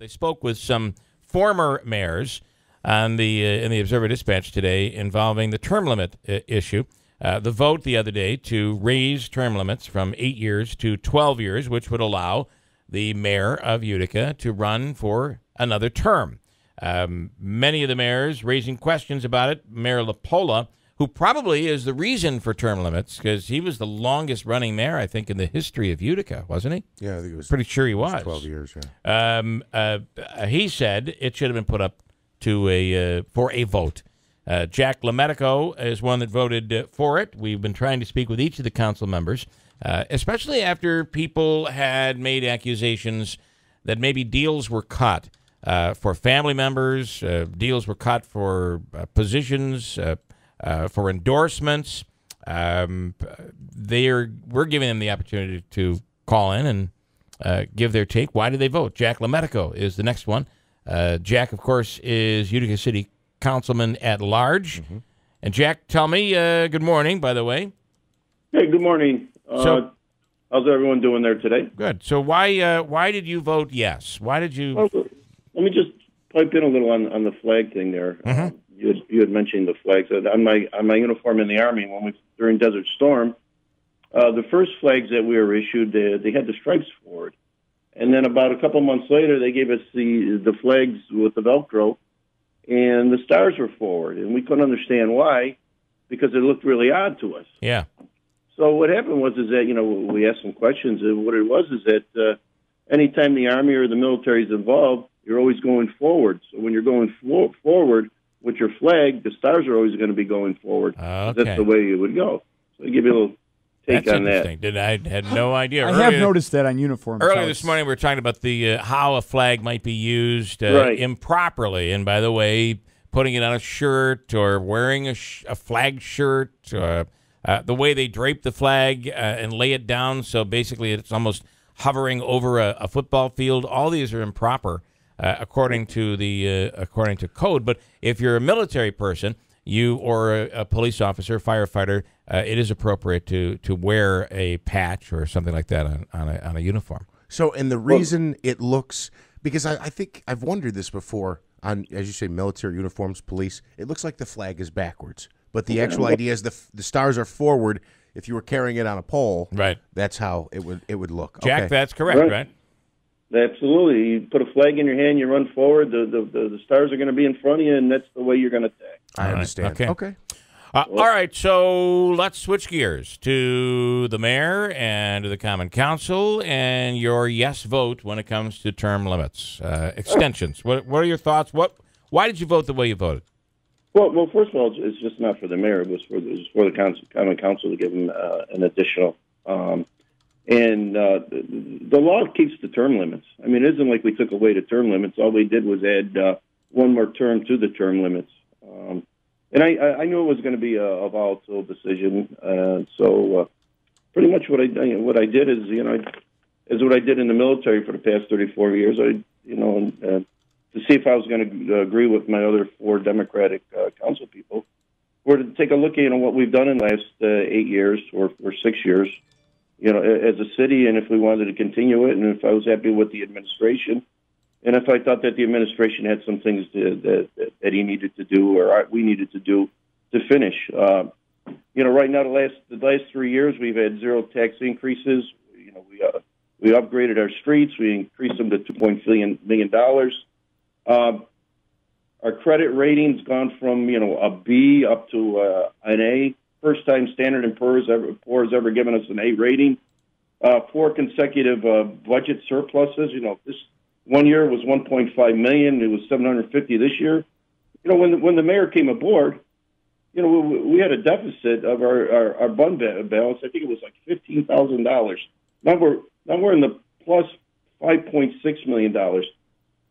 They spoke with some former mayors on the in the Observer Dispatch today involving the term limit issue. The vote the other day to raise term limits from 8 years to 12 years, which would allow the mayor of Utica to run for another term. Many of the mayors raising questions about it. Mayor LaPolla, who probably is the reason for term limits, because he was the longest running mayor, I think, in the history of Utica, wasn't he? Yeah, I think it was. Pretty sure he was. 12 years, yeah. He said it should have been put up to for a vote. Jack LoMedico is one that voted for it. We've been trying to speak with each of the council members, especially after people had made accusations that maybe deals were cut for family members, deals were cut for positions, for endorsements. We're giving them the opportunity to call in and give their take. Why did they vote? Jack LoMedico is the next one. Jack, of course, is Utica City Councilman at large. Mm-hmm. And Jack, tell me, good morning, by the way. Hey, good morning. How's everyone doing there today? Good. So why did you vote yes? Why did you? Well, let me just pipe in a little on the flag thing there. Mm-hmm. You had mentioned the flags. On my uniform in the Army, during Desert Storm, the first flags that we were issued, they had the stripes forward. And then about a couple months later, they gave us the flags with the Velcro, and the stars were forward. And we couldn't understand why, because it looked really odd to us. Yeah. So what happened was that, we asked some questions, and what it was is that anytime the Army or the military is involved, you're always going forward. So when you're going forward with your flag, the stars are always going to be going forward. Okay. That's the way it would go. So I'll give you a little take on that. I had no idea. I have noticed that on uniforms. Earlier this morning, we were talking about the how a flag might be used improperly. And by the way, putting it on a shirt or wearing a flag shirt, the way they drape the flag and lay it down, so basically it's almost hovering over a football field. All these are improper according to code. But if you're a military person, you or a police officer, firefighter, it is appropriate to wear a patch or something like that on a uniform. So, and the reason it looks, because I think I've wondered this before on, as you say, military uniforms, police, it looks like the flag is backwards. But the actual idea is the stars are forward. If you were carrying it on a pole, right, that's how it would look. Jack, okay. That's correct, right? Absolutely. You put a flag in your hand, you run forward, the stars are going to be in front of you, and that's the way you're going to attack. I understand. Okay. All right, so let's switch gears to the mayor and to the common council and your yes vote when it comes to term limits, extensions. What are your thoughts? Why did you vote the way you voted? Well, first of all, it's just not for the mayor. It was for the common council to give him an additional. The law keeps the term limits. I mean, it isn't like we took away the term limits. All we did was add one more term to the term limits. And I knew it was going to be a volatile decision. So pretty much what I did is, is what I did in the military for the past 34 years. To see if I was going to agree with my other four Democratic council people, or to take a look at what we've done in the last 8 years or 6 years, as a city, and if we wanted to continue it, and if I was happy with the administration, and if I thought that the administration had some things that he needed to do or we needed to do to finish. Right now, the last 3 years, we've had zero tax increases. We upgraded our streets. We increased them to $2.4 million. Our credit rating's gone from a B up to an A. First time Standard & Poor's ever given us an A rating. 4 consecutive budget surpluses. This one year was $1.5 million. It was $750 this year. When the mayor came aboard, we had a deficit of our fund balance. I think it was like $15,000. Now we're in the plus $5.6 million.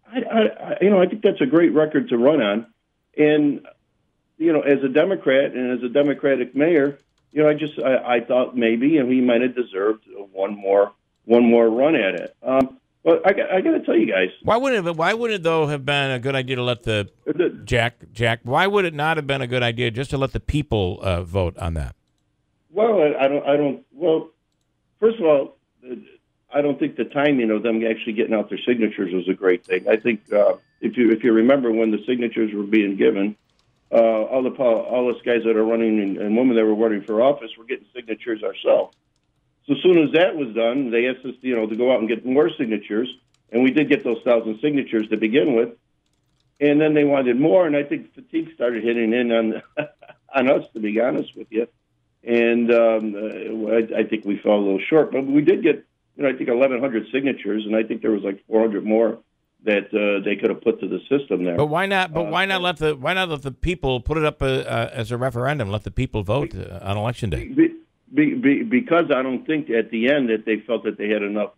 I think that's a great record to run on. And as a Democrat and as a Democratic mayor, I thought maybe he might have deserved one more run at it. But I got to tell you guys, why wouldn't it though have been a good idea to let Jack? Why would it not have been a good idea just to let the people vote on that? Well, I don't. Well, first of all, I don't think the timing of them actually getting out their signatures was a great thing. I think if you remember when the signatures were being given, all us guys that are running and women that were running for office were getting signatures ourselves. So as soon as that was done, they asked us, to go out and get more signatures, and we did get those 1,000 signatures to begin with. And then they wanted more, and I think fatigue started hitting in on on us, to be honest with you. And I think we fell a little short, but we did get, I think 1,100 signatures, and I think there was like 400 more that they could have put to the system there. But why not? But why not let the people put it up as a referendum? Let the people vote on election day. Because I don't think at the end that they felt that they had enough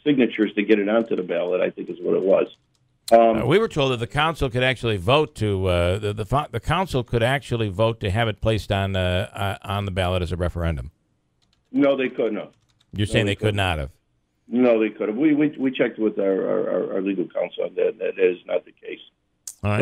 signatures to get it onto the ballot. I think is what it was. We were told that the council could actually vote to the council could actually vote to have it placed on the ballot as a referendum. No, they couldn't have. You're saying they could not have? No, they could have. We checked with our legal counsel on that. That is not the case. All right.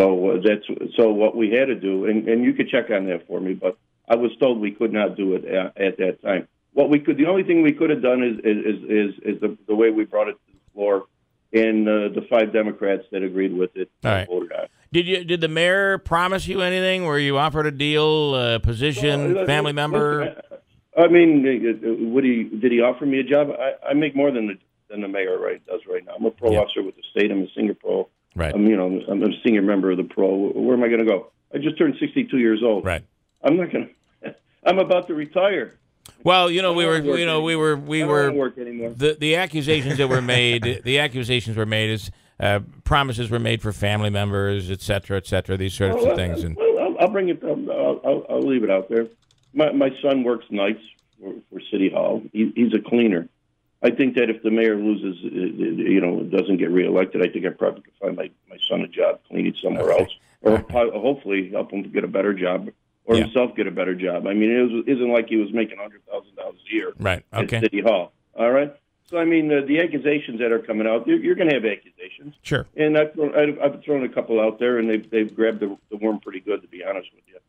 So what we had to do, and you could check on that for me, but I was told we could not do it at that time. The only thing we could have done is the way we brought it to the floor. And the 5 Democrats that agreed with it voted on it. Did the mayor promise you anything? Were you offered a deal, position, family member? I mean, did he offer me a job? I make more than the mayor does right now. I'm a pro officer with the state. I'm a senior pro. Right. I'm a senior member of the pro. Where am I going to go? I just turned 62 years old. Right. I'm not going to. I'm about to retire. Well, we were work anymore. The accusations that were made. The accusations were made as promises were made for family members, et cetera, these sorts of things. And I'll bring it. I'll leave it out there. My son works nights for City Hall. He's a cleaner. I think that if the mayor loses, doesn't get reelected, I think I probably could find my son a job cleaning somewhere else, or hopefully help him to get a better job. Or himself get a better job. I mean, it isn't like he was making $100,000 a year at City Hall. All right. So I mean, the accusations that are coming out, you're going to have accusations. Sure. And I've thrown a couple out there, and they've grabbed the worm pretty good, to be honest with you.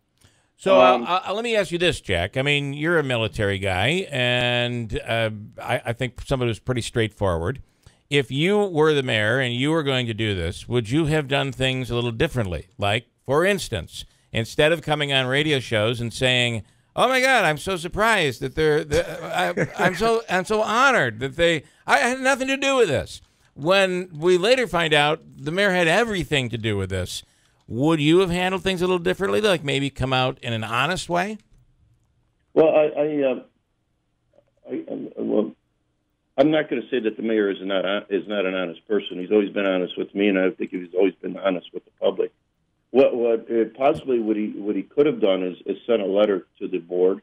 So let me ask you this, Jack. I mean, you're a military guy, and I think somebody who's pretty straightforward. If you were the mayor and you were going to do this, would you have done things a little differently? Like, for instance, instead of coming on radio shows and saying, "Oh my God, I'm so surprised that I'm so honored that I had nothing to do with this," when we later find out the mayor had everything to do with this, would you have handled things a little differently, like maybe come out in an honest way? Well, I'm not going to say that the mayor is not an honest person. He's always been honest with me, and I think he's always been honest with the public. What he could have done is sent a letter to the board,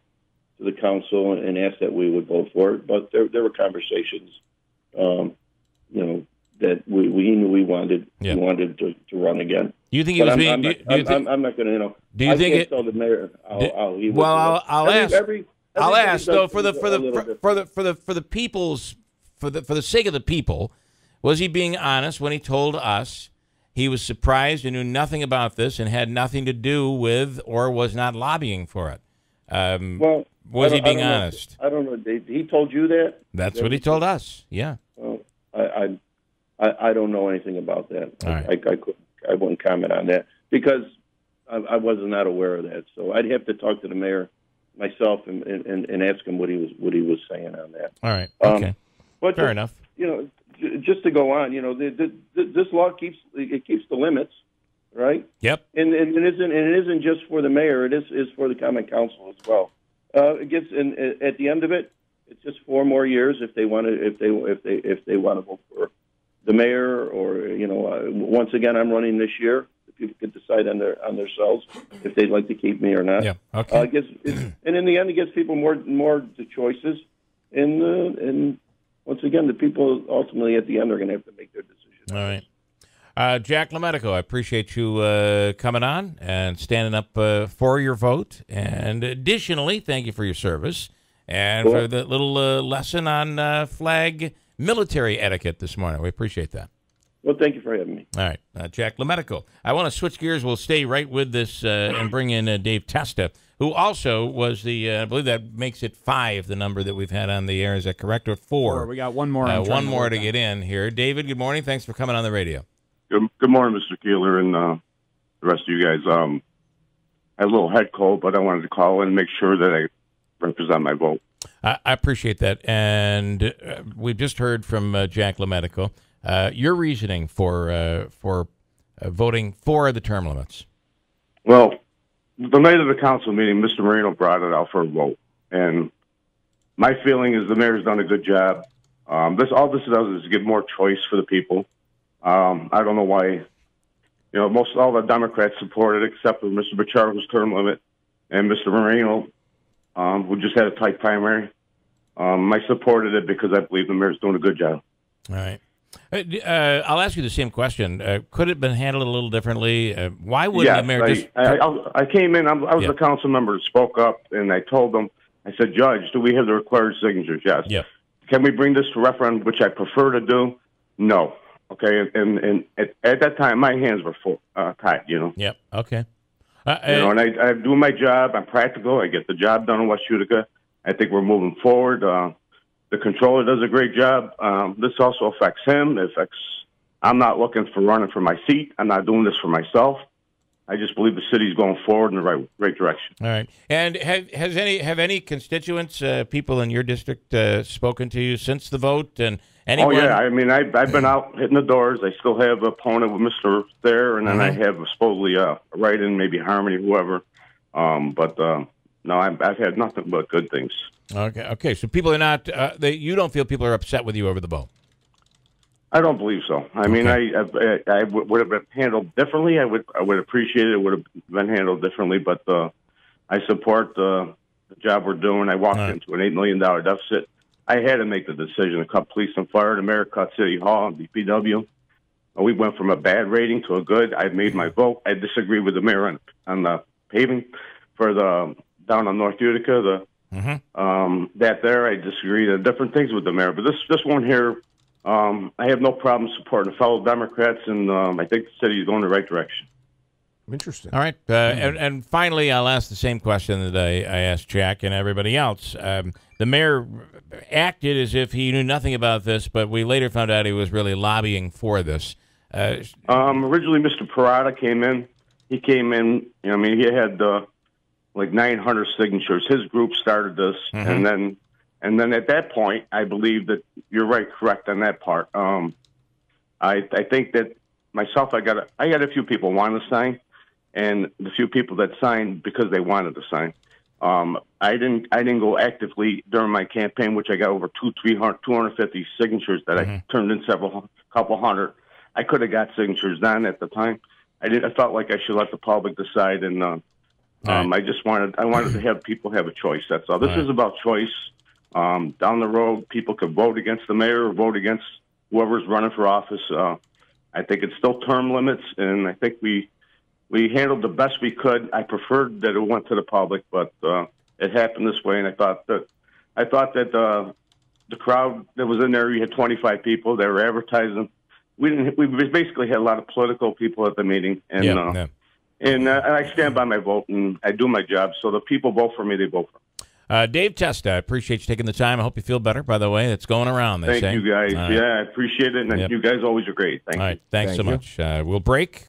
to the council, and asked that we would vote for it. But there were conversations, that we knew we wanted. Yeah. We wanted to run again. Do you think he was being? I'm not going to. Do you think it? Tell the mayor. I'll ask. I'll ask though for the sake of the people, was he being honest when he told us he was surprised and knew nothing about this and had nothing to do with or was not lobbying for it? Was he being honest? I don't know. He told you that? That's what he told us. Yeah. Well, I don't know anything about that. Right. I wouldn't comment on that because I was not aware of that. So I'd have to talk to the mayor myself and ask him what he was saying on that. All right. Okay. But fair enough. Just to go on, this law keeps the limits, right? Yep. And it isn't just for the mayor; it is for the common council as well. At the end of it, it's just 4 more years if they want to vote for the mayor, or once again, I'm running this year. People could decide on themselves if they'd like to keep me or not. Yeah. Okay. And in the end, it gives people more the choices, and once again, the people ultimately at the end are going to have to make their decision. All right. Jack LoMedico, I appreciate you coming on and standing up for your vote. And additionally, thank you for your service and for the little lesson on flag military etiquette this morning. We appreciate that. Well, thank you for having me. All right, Jack LoMedico. I want to switch gears. We'll stay right with this and bring in Dave Testa, who also was the, I believe that makes it 5, the number that we've had on the air. Is that correct? Or 4? We got one more. One more to get in here. David, good morning. Thanks for coming on the radio. Good morning, Mr. Keeler, and the rest of you guys. I had a little head cold, but I wanted to call in and make sure that I represent my vote. I appreciate that. And we've just heard from Jack LoMedico. Your reasoning for voting for the term limits. Well, the night of the council meeting, Mr. Marino brought it out for a vote, and my feeling is the mayor's done a good job. All this does is give more choice for the people. I don't know why, most all the Democrats supported it except for Mr. Bachardo's term limit and Mr. Marino, who just had a tight primary. I supported it because I believe the mayor's doing a good job. All right. I'll ask you the same question. Could it have been handled a little differently? Why wouldn't the mayor just... I came in, I was a council member that spoke up, and I told them, I said, Judge, do we have the required signatures? Yes. Yeah. Can we bring this to referendum, which I prefer to do? No. Okay, and at that time, my hands were tied, Yep, okay. And I do my job. I'm practical. I get the job done in West Utica. I think we're moving forward. The controller does a great job. This also affects him. I'm not looking for running for my seat. I'm not doing this for myself. I just believe the city's going forward in the right direction. All right. And have any constituents, people in your district, spoken to you since the vote? And anyone? Oh yeah. I mean, I've been out hitting the doors. I still have an opponent with Mr. there, and then I have supposedly write-in, maybe Harmony, whoever. No, I've had nothing but good things. Okay. So people are not. You don't feel people are upset with you over the vote? I don't believe so. I mean, I would have been handled differently. I would appreciate it. It would have been handled differently. But I support the job we're doing. I walked into an $8 million deficit. I had to make the decision to cut police and fire. The mayor cut City Hall and DPW. We went from a bad rating to a good. I made my vote. I disagree with the mayor on the paving for the down on North Utica. That there, I disagree on different things with the mayor. But this one here, I have no problem supporting fellow Democrats, and I think the city is going in the right direction. Interesting. All right. And finally, I'll ask the same question that I asked Jack and everybody else. The mayor acted as if he knew nothing about this, but we later found out he was really lobbying for this. Originally, Mr. Parada came in. He came in, I mean, he had like 900 signatures. His group started this, and then at that point, I believe that you're correct on that part. I think that myself, I got a few people want to sign, and the few people that signed because they wanted to sign. I didn't go actively during my campaign, which I got over 250 signatures that I turned in couple hundred. I could have got signatures then at the time. I felt like I should let the public decide, and I wanted to have people have a choice. That's all. This is about choice. Down the road, people could vote against the mayor or vote against whoever's running for office. I think it's still term limits, and I think we handled the best we could. I preferred that it went to the public, but it happened this way, and I thought that the crowd that was in there, you had 25 people. They were advertising. We basically had a lot of political people at the meeting, and I stand by my vote, and I do my job. So the people vote for me, they vote for me. Dave Testa, I appreciate you taking the time. I hope you feel better, by the way. It's going around, they say. Thank you, guys. Yeah, I appreciate it, and you guys always are great. Thank you. All right, thanks so much. We'll break.